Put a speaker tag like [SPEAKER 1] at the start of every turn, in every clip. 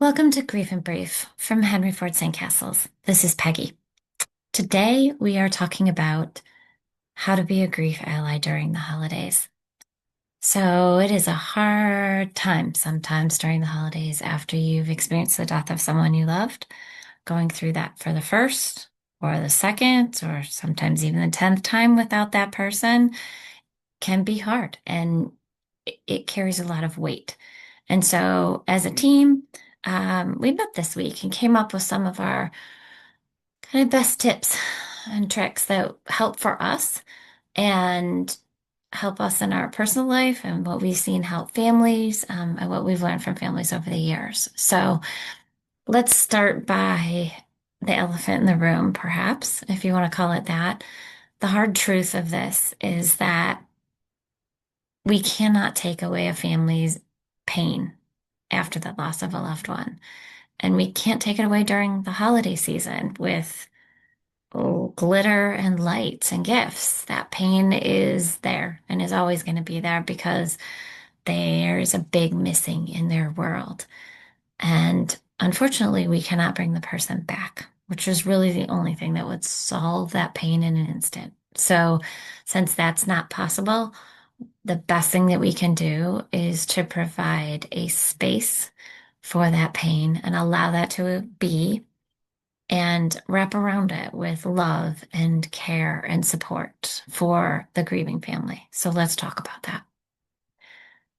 [SPEAKER 1] Welcome to Grief and Brief from Henry Ford Sandcastles. This is Peggy. Today we are talking about how to be a grief ally during the holidays. So it is a hard time sometimes during the holidays after you've experienced the death of someone you loved, going through that for the first or the second or sometimes even the 10th time without that person can be hard and it carries a lot of weight. And so as a team, we met this week and came up with some of our kind of best tips and tricks that help for us and help us in our personal life and what we've seen help families, and what we've learned from families over the years. So let's start by the elephant in the room, perhaps, if you want to call it that. The hard truth of this is that we cannot take away a family's pain after the loss of a loved one. And we can't take it away during the holiday season with glitter and lights and gifts. That pain is there and is always going to be there because there is a big missing in their world. And unfortunately, we cannot bring the person back, which is really the only thing that would solve that pain in an instant. So, since that's not possible, the best thing that we can do is to provide a space for that pain and allow that to be and wrap around it with love and care and support for the grieving family. So let's talk about that.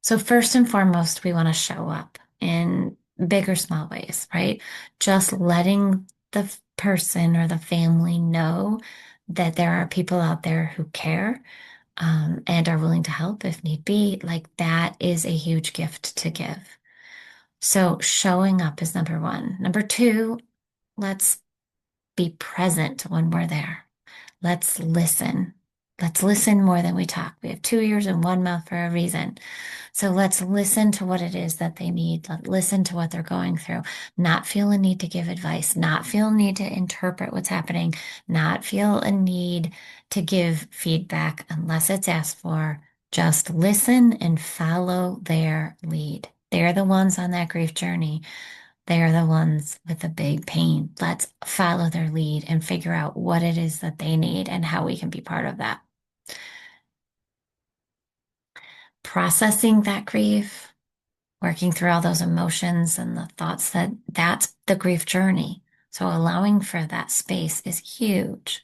[SPEAKER 1] So, first and foremost, we want to show up in big or small ways, right? Just letting the person or the family know that there are people out there who care, and are willing to help if need be. Like that is a huge gift to give. So, showing up is number one. Number two, let's be present when we're there. Let's listen. Let's listen more than we talk. We have two ears and one mouth for a reason. So let's listen to what it is that they need. Let listen to what they're going through. Not feel a need to give advice, not feel a need to interpret what's happening, not feel a need to give feedback unless it's asked for. Just listen and follow their lead. They're the ones on that grief journey. They are the ones with the big pain. Let's follow their lead and figure out what it is that they need and how we can be part of that. Processing that grief, working through all those emotions and the thoughts that that's the grief journey. So allowing for that space is huge.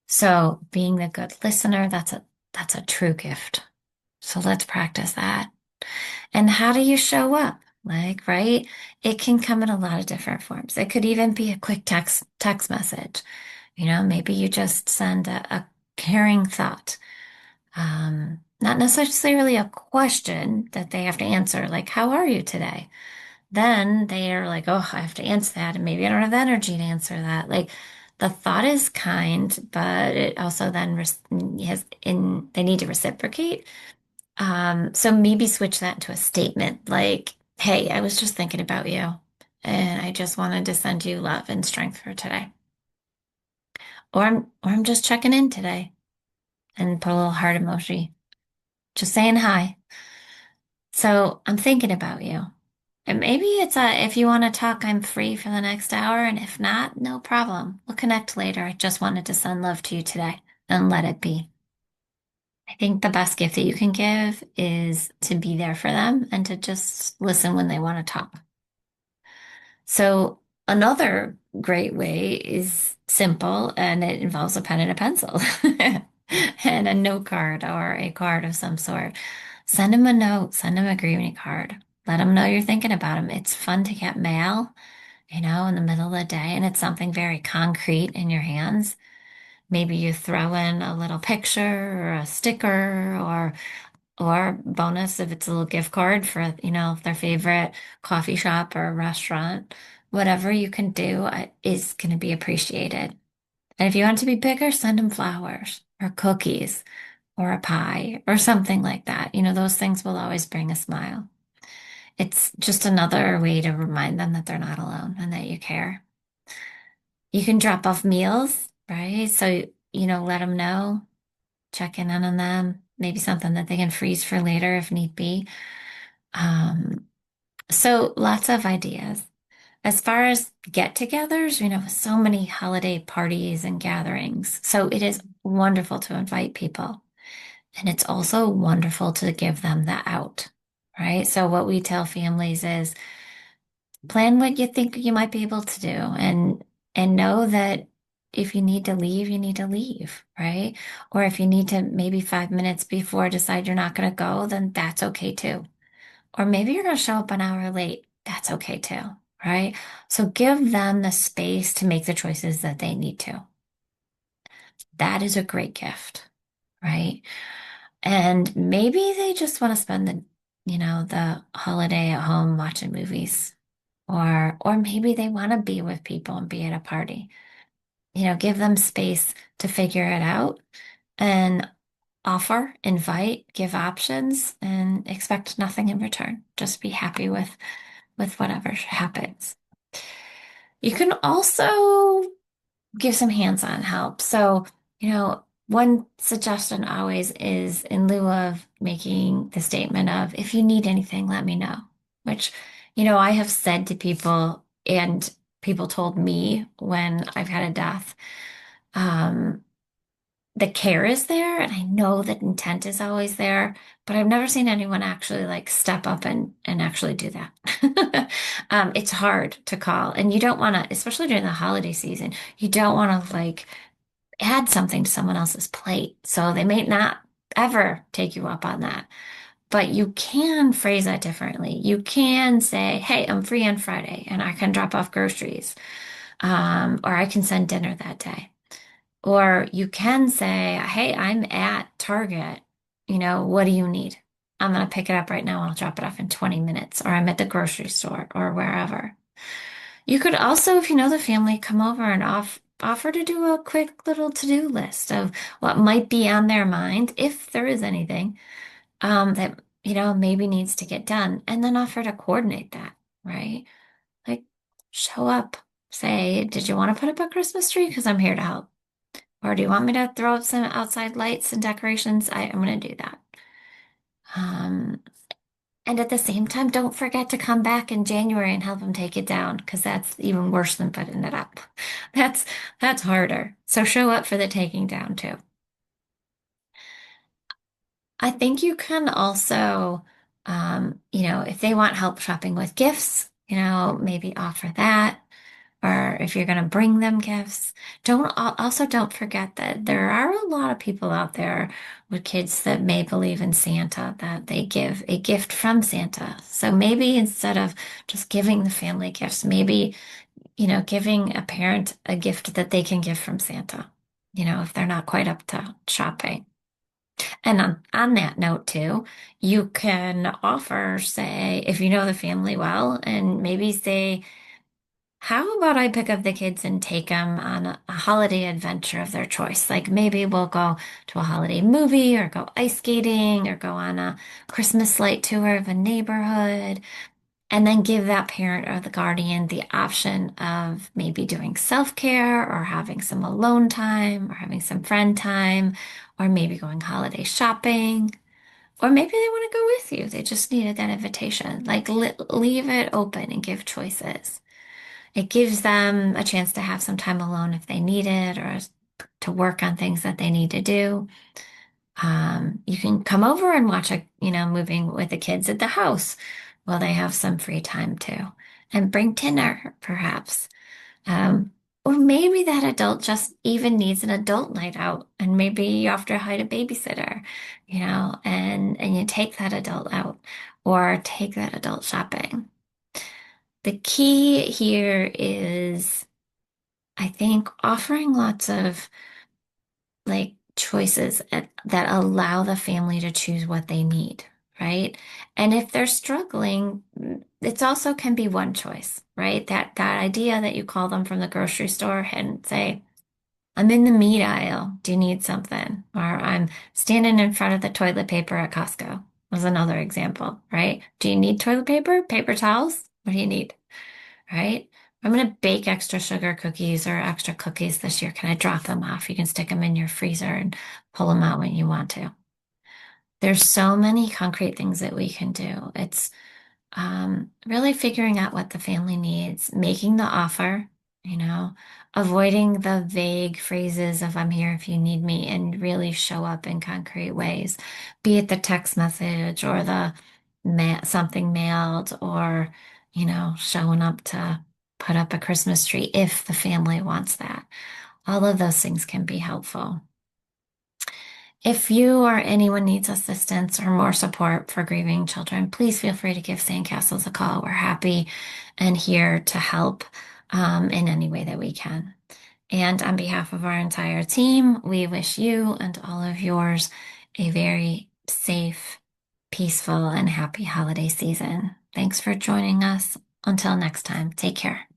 [SPEAKER 1] So being the good listener, that's a true gift. So let's practice that. And how do you show up? Like, right? It can come in a lot of different forms. It could even be a quick text message. Maybe you just send a caring thought. Not necessarily a question that they have to answer, like, how are you today? Then they are like, oh, I have to answer that, and maybe I don't have the energy to answer that. Like, the thought is kind, but it also then they need to reciprocate. So maybe switch that into a statement like, hey, I was just thinking about you, and I just wanted to send you love and strength for today. Or I'm just checking in today and put a little heart emoji, just saying hi. So I'm thinking about you. And maybe if you want to talk, I'm free for the next hour. And if not, no problem. We'll connect later. I just wanted to send love to you today and let it be. I think the best gift that you can give is to be there for them and to just listen when they want to talk. So another great way is simple and it involves a pen and a pencil and a note card or a card of some sort. Send them a note, send them a greeting card. Let them know you're thinking about them. It's fun to get mail, in the middle of the day, and it's something very concrete in your hands. Maybe you throw in a little picture or a sticker or bonus if it's a little gift card for, their favorite coffee shop or restaurant. Whatever you can do is going to be appreciated. And if you want it to be bigger, send them flowers or cookies or a pie or something like that. Those things will always bring a smile. It's just another way to remind them that they're not alone and that you care. You can drop off meals, right? So, let them know, check in on them, maybe something that they can freeze for later if need be. Um, So lots of ideas. As far as get-togethers, so many holiday parties and gatherings. So it is wonderful to invite people. And it's also wonderful to give them the out, right? So what we tell families is plan what you think you might be able to do and know that if you need to leave, you need to leave, right? Or if you need to maybe 5 minutes before decide you're not going to go, then that's okay too. Or maybe you're going to show up an hour late. That's okay too, right? So give them the space to make the choices that they need to. That is a great gift, right? And maybe they just want to spend the holiday at home watching movies. Or maybe they want to be with people and be at a party. Give them space to figure it out and offer, invite, give options and expect nothing in return. Just be happy with whatever happens. You can also give some hands-on help. So, one suggestion always is in lieu of making the statement of, if you need anything, let me know, which, I have said to people and people told me when I've had a death, um, the care is there and I know that intent is always there, but I've never seen anyone actually like step up and actually do that. It's hard to call and you don't want to, especially during the holiday season, you don't want to like add something to someone else's plate. So they may not ever take you up on that. But you can phrase that differently. You can say, hey, I'm free on Friday and I can drop off groceries. Or I can send dinner that day. Or you can say, hey, I'm at Target. What do you need? I'm going to pick it up right now. I'll drop it off in 20 minutes. Or I'm at the grocery store or wherever. You could also, if you know the family, come over and offer to do a quick little to-do list of what might be on their mind, if there is anything, that, maybe needs to get done, and then offer to coordinate that, right? Like, show up, say, did you want to put up a Christmas tree? Because I'm here to help. Or do you want me to throw up some outside lights and decorations? I'm going to do that. Um, And at the same time, don't forget to come back in January and help them take it down, because that's even worse than putting it up. That's that's harder. So show up for the taking down too. I think you can also, if they want help shopping with gifts, maybe offer that. Or if you're going to bring them gifts, also don't forget that there are a lot of people out there with kids that may believe in Santa, that they give a gift from Santa. So maybe instead of just giving the family gifts, maybe, giving a parent a gift that they can give from Santa, if they're not quite up to shopping. And on that note too, you can offer, say, if you know the family well, and maybe say, how about I pick up the kids and take them on a holiday adventure of their choice? Like maybe we'll go to a holiday movie or go ice skating or go on a Christmas light tour of a neighborhood, and then give that parent or the guardian the option of maybe doing self-care or having some alone time or having some friend time or maybe going holiday shopping. Or maybe they want to go with you. They just needed that invitation. Like leave it open and give choices. It gives them a chance to have some time alone if they need it or to work on things that they need to do. You can come over and watch movie with the kids at the house while they have some free time too, and bring dinner perhaps. Um, or maybe that adult just even needs an adult night out, and maybe you have to hire a babysitter, and you take that adult out or take that adult shopping. The key here is, I think, offering lots of like choices that allow the family to choose what they need, right? And if they're struggling, it's also can be one choice, right? That idea that you call them from the grocery store and say, I'm in the meat aisle. Do you need something? Or I'm standing in front of the toilet paper at Costco was another example, right? Do you need toilet paper? Paper towels? What do you need? Right? I'm going to bake extra sugar cookies or extra cookies this year. Can I drop them off? You can stick them in your freezer and pull them out when you want to. There's so many concrete things that we can do. really figuring out what the family needs, making the offer, you know, avoiding the vague phrases of I'm here if you need me, and really show up in concrete ways, be it the text message or the something mailed or, showing up to put up a Christmas tree if the family wants that. All of those things can be helpful. If you or anyone needs assistance or more support for grieving children, please feel free to give Sandcastles a call. We're happy and here to help in any way that we can. And on behalf of our entire team, we wish you and all of yours a very safe, peaceful, and happy holiday season. Thanks for joining us. Until next time, take care.